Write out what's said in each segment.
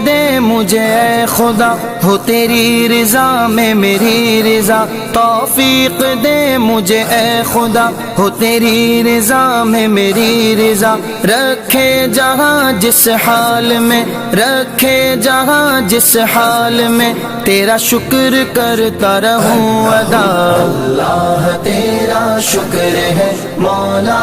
دے مجھے اے خدا، ہو تیری رضا میں میری رضا، توفیق دے مجھے اے خدا، ہو تیری رضا میں میری رضا، رکھے جہاں جس حال میں، رکھے جہاں جس حال میں، تیرا شکر کرتا رہوں ادا۔ اللہ تیرا شکر ہے مولا،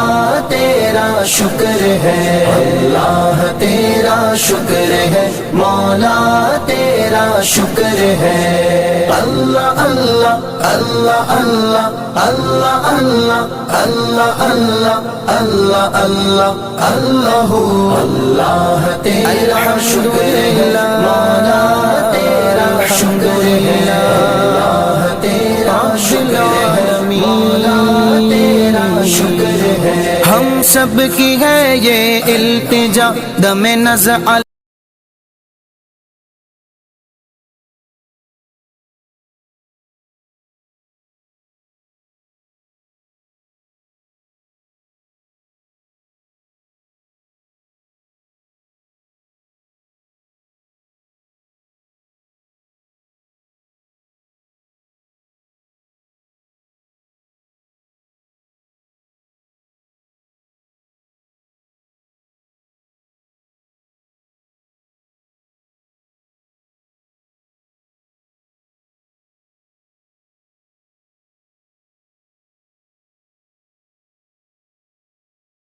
تیرا شکر ہے، اللہ تیرا شکر ہے مولا، تیرا شکر ہے۔ اللہ اللہ اللہ اللہ اللہ اللہ اللہ اللہ اللہ اللہ اللہ اللہ تیرا شکر ہے مولا، تیرا شکر ہے، اللہ تیرا شکر ہے مولا، تیرا شکر ہے۔ ہم سب کی ہے یہ التجا، دم نزع